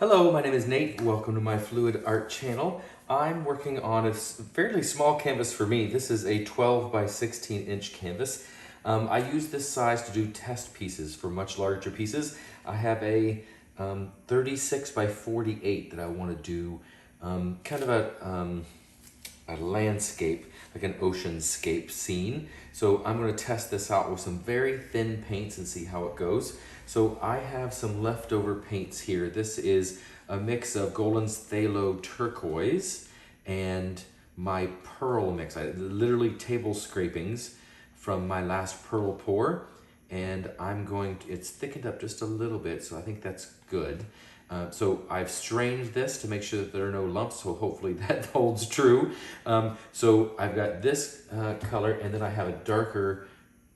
Hello, my name is Nate. Welcome to my Fluid Art channel. I'm working on a fairly small canvas for me. This is a 12 by 16 inch canvas. I use this size to do test pieces for much larger pieces. I have a 36 by 48 that I want to do kind of a landscape, like an oceanscape scene. So I'm going to test this out with some very thin paints and see how it goes. So I have some leftover paints here. This is a mix of Golan's Phthalo turquoise and my pearl mix. Literally table scrapings from my last pearl pour. And it's thickened up just a little bit, so I think that's good. So I've strained this to make sure that there are no lumps, so hopefully that holds true. So I've got this color, and then I have a darker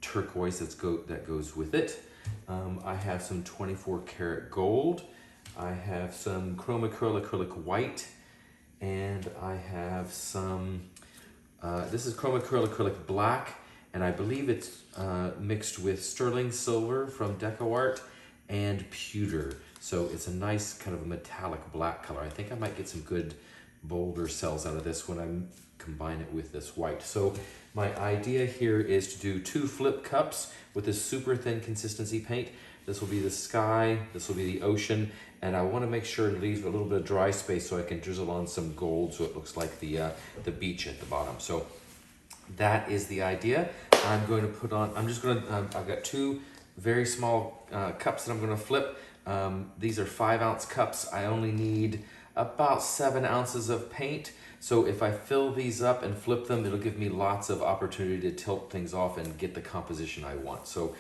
turquoise that goes with it. I have some 24 karat gold. I have some acrylic white, and I have some, this is acrylic black, and I believe it's mixed with sterling silver from DecoArt and pewter. So it's a nice kind of a metallic black color. I think I might get some good bolder cells out of this when I combine it with this white. So my idea here is to do 2 flip cups with this super thin consistency paint. This will be the sky, this will be the ocean, and I want to make sure it leaves a little bit of dry space so I can drizzle on some gold so it looks like the beach at the bottom. So that is the idea. I'm going to put on, I've got 2 very small cups that I'm going to flip. These are 5-ounce cups. I only need about 7 ounces of paint. So if I fill these up and flip them, it'll give me lots of opportunity to tilt things off and get the composition I want. So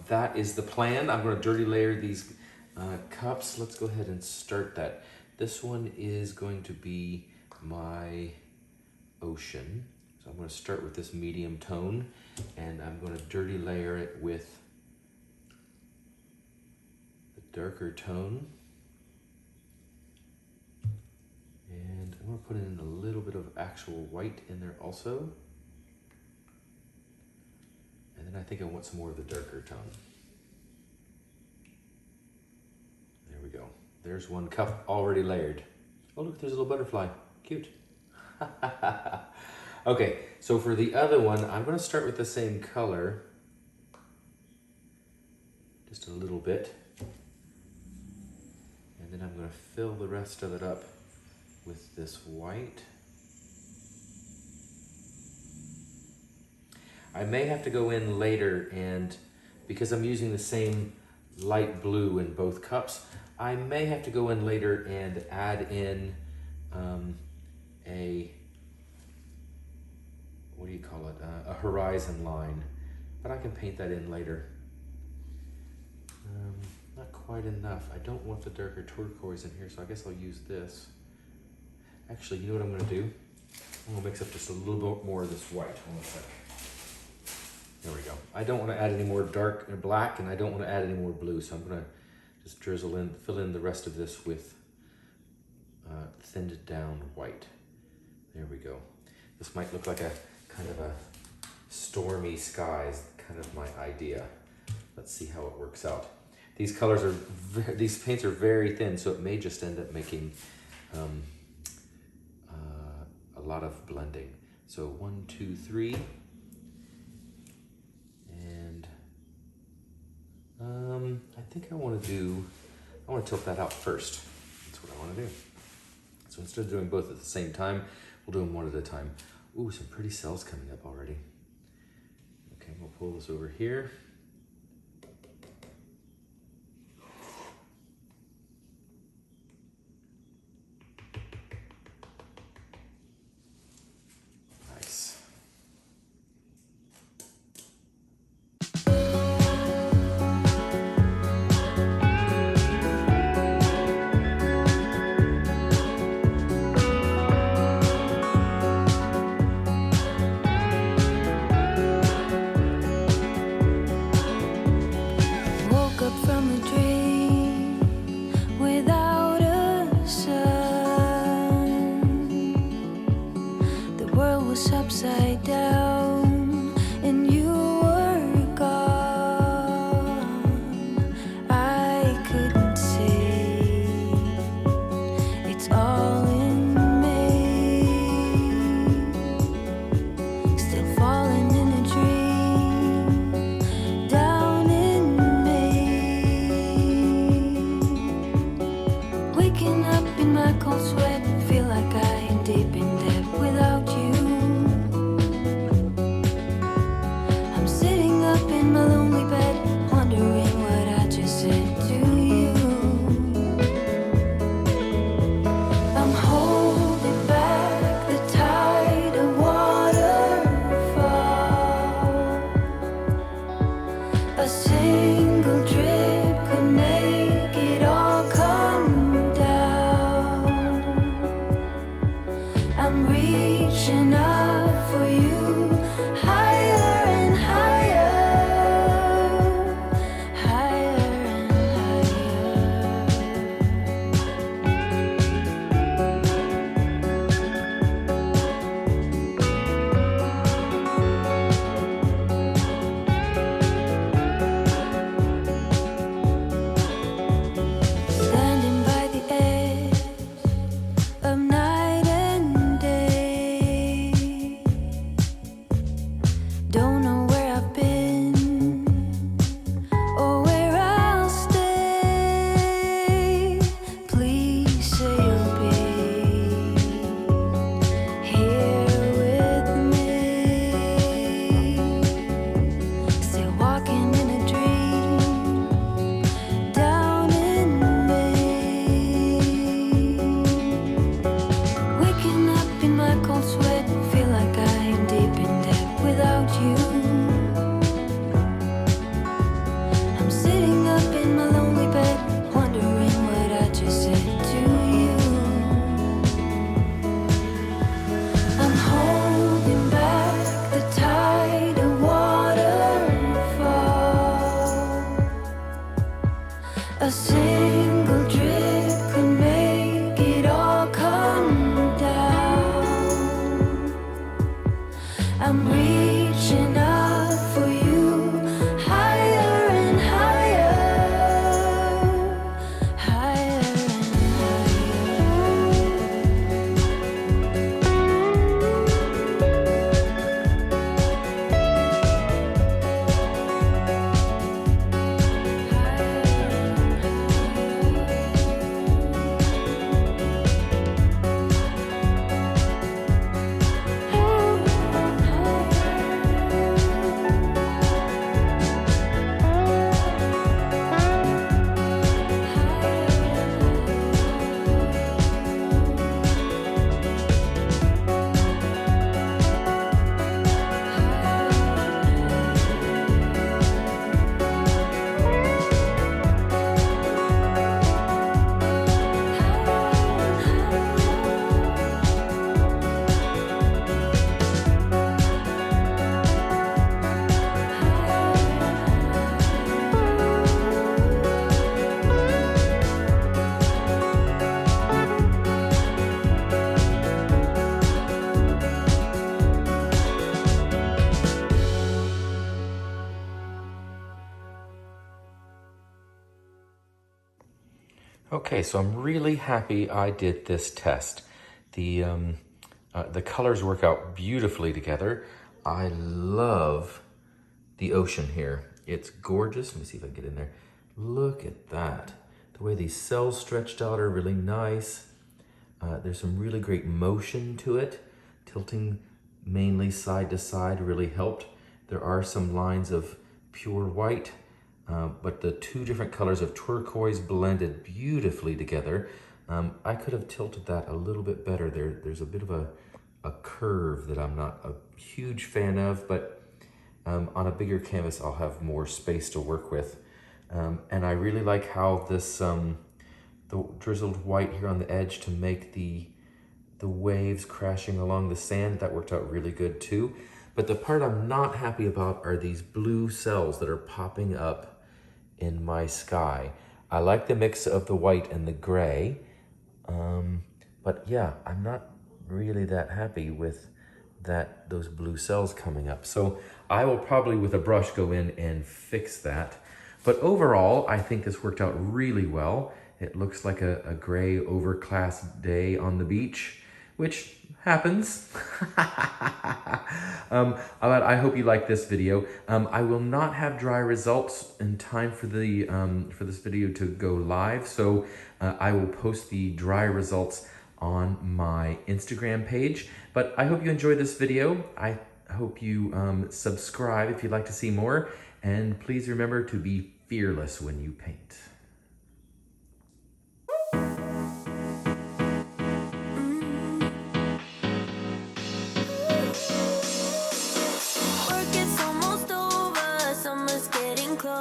that is the plan. I'm going to dirty layer these cups. Let's go ahead and start that. This one is going to be my ocean. So I'm going to start with this medium tone, and I'm going to dirty layer it with darker tone, and I'm going to put in a little bit of actual white in there also, and then I think I want some more of the darker tone. There we go. There's one cup already layered. Oh look, there's a little butterfly. Cute. Okay, so for the other one, I'm going to start with the same color, just a little bit. And then I'm going to fill the rest of it up with this white. I may have to go in later, and because I'm using the same light blue in both cups, I may have to go in later and add in a horizon line, but I can paint that in later. Not quite enough. I don't want the darker turquoise in here, so I guess I'll use this. Actually, you know what I'm going to do? I'm going to mix up just a little bit more of this white. Hold on a sec. There we go. I don't want to add any more dark or black, and I don't want to add any more blue, so I'm going to just fill in the rest of this with thinned down white. There we go. This might look like a kind of a stormy sky is kind of my idea. Let's see how it works out. These paints are very thin, so it may just end up making a lot of blending. So 1, 2, 3, and I think I want to tilt that out first. That's what I want to do. So instead of doing both at the same time, we'll do them one at a time. Ooh, some pretty cells coming up already. Okay, we'll pull this over here. A single drip could make it all come down. I'm reaching up for you, higher and higher, higher and standing by the edge of night and day. Don't know where I've been or where I'll stay. Please say you'll be here with me. Still walking in a dream down in Maine. Waking up in my cold sweat, feel like I'm deep in debt without you. I'm sitting up in my lonely bed, wondering what I just said to you. I'm holding back the tide of waterfall. A single drip could make it all come down. I'm reaching up for you, higher and higher, higher and Okay, so I'm really happy I did this test. The colors work out beautifully together. I love the ocean here. It's gorgeous. Let me see if I can get in there. Look at that. The way these cells stretched out are really nice. There's some really great motion to it. Tilting mainly side to side really helped. There are some lines of pure white, but the two different colors of turquoise blended beautifully together. I could have tilted that a little bit better. There's a bit of a curve that I'm not a huge fan of, but on a bigger canvas, I'll have more space to work with. And I really like how this, the drizzled white here on the edge to make the waves crashing along the sand, that worked out really good too. But the part I'm not happy about are these blue cells that are popping up in my sky. I like the mix of the white and the gray, but yeah, I'm not really that happy with those blue cells coming up. So I will probably with a brush go in and fix that. But overall, I think this worked out really well. It looks like a gray overcast day on the beach, which happens. But I hope you like this video. I will not have dry results in time for this video to go live, so I will post the dry results on my Instagram page. But I hope you enjoyed this video. I hope you subscribe if you'd like to see more, and please remember to be fearless when you paint. Work is almost over, summer's getting close.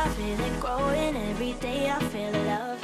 I feel it growing every day. I feel love.